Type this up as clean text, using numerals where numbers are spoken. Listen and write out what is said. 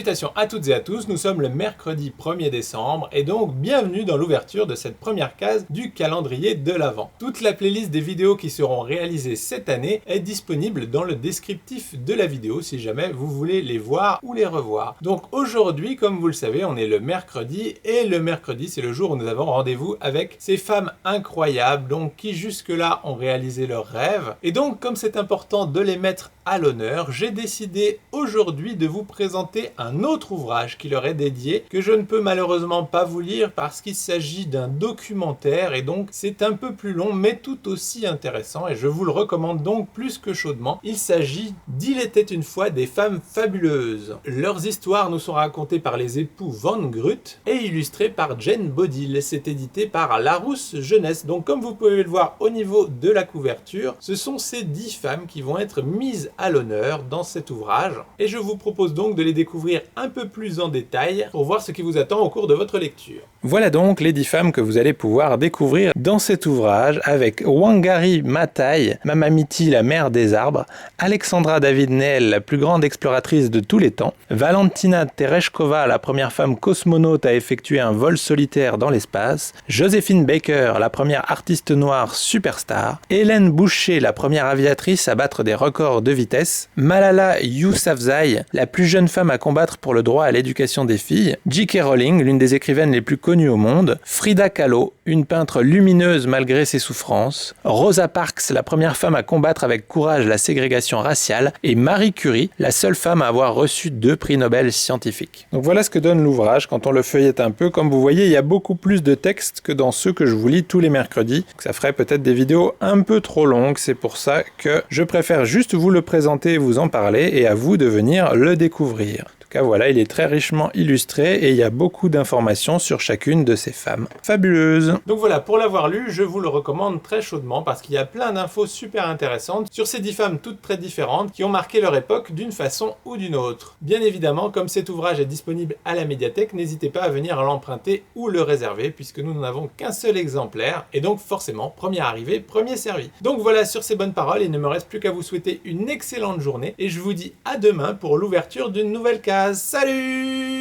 Salutations à toutes et à tous, nous sommes le mercredi 1er décembre et donc bienvenue dans l'ouverture de cette première case du calendrier de l'Avent. Toute la playlist des vidéos qui seront réalisées cette année est disponible dans le descriptif de la vidéo si jamais vous voulez les voir ou les revoir. Donc aujourd'hui, comme vous le savez, on est le mercredi et le mercredi c'est le jour où nous avons rendez-vous avec ces femmes incroyables donc qui jusque-là ont réalisé leurs rêves. Et donc comme c'est important de les mettre à l'honneur, j'ai décidé aujourd'hui de vous présenter un autre ouvrage qui leur est dédié, que je ne peux malheureusement pas vous lire parce qu'il s'agit d'un documentaire et donc c'est un peu plus long mais tout aussi intéressant et je vous le recommande donc plus que chaudement. Il s'agit d'Il était une fois des femmes fabuleuses. Leurs histoires nous sont racontées par les époux Van Grut et illustrées par Jane Bodil. C'est édité par Larousse Jeunesse. Donc comme vous pouvez le voir au niveau de la couverture, ce sont ces 10 femmes qui vont être mises à l'honneur dans cet ouvrage et je vous propose donc de les découvrir un peu plus en détail pour voir ce qui vous attend au cours de votre lecture. Voilà donc les 10 femmes que vous allez pouvoir découvrir dans cet ouvrage avec Wangari Maathai, Mamamiti la mère des arbres, Alexandra David-Néel, la plus grande exploratrice de tous les temps, Valentina Tereshkova, la première femme cosmonaute à effectuer un vol solitaire dans l'espace, Joséphine Baker, la première artiste noire superstar, Hélène Boucher, la première aviatrice à battre des records de vitesse, Malala Yousafzai, la plus jeune femme à combattre pour le droit à l'éducation des filles, J.K. Rowling, l'une des écrivaines les plus connues au monde, Frida Kahlo, une peintre lumineuse malgré ses souffrances, Rosa Parks, la première femme à combattre avec courage la ségrégation raciale, et Marie Curie, la seule femme à avoir reçu 2 prix Nobel scientifiques. Donc voilà ce que donne l'ouvrage quand on le feuillette un peu. Comme vous voyez, il y a beaucoup plus de textes que dans ceux que je vous lis tous les mercredis. Donc ça ferait peut-être des vidéos un peu trop longues, c'est pour ça que je préfère juste vous le présenter et vous en parler, et à vous de venir le découvrir. En tout cas, voilà, il est très richement illustré et il y a beaucoup d'informations sur chacune de ces femmes fabuleuses. Donc voilà, pour l'avoir lu, je vous le recommande très chaudement parce qu'il y a plein d'infos super intéressantes sur ces 10 femmes toutes très différentes qui ont marqué leur époque d'une façon ou d'une autre. Bien évidemment, comme cet ouvrage est disponible à la médiathèque, n'hésitez pas à venir l'emprunter ou le réserver puisque nous n'en avons qu'un seul exemplaire et donc forcément, premier arrivé, premier servi. Donc voilà, sur ces bonnes paroles, il ne me reste plus qu'à vous souhaiter une excellente journée et je vous dis à demain pour l'ouverture d'une nouvelle case. Salut!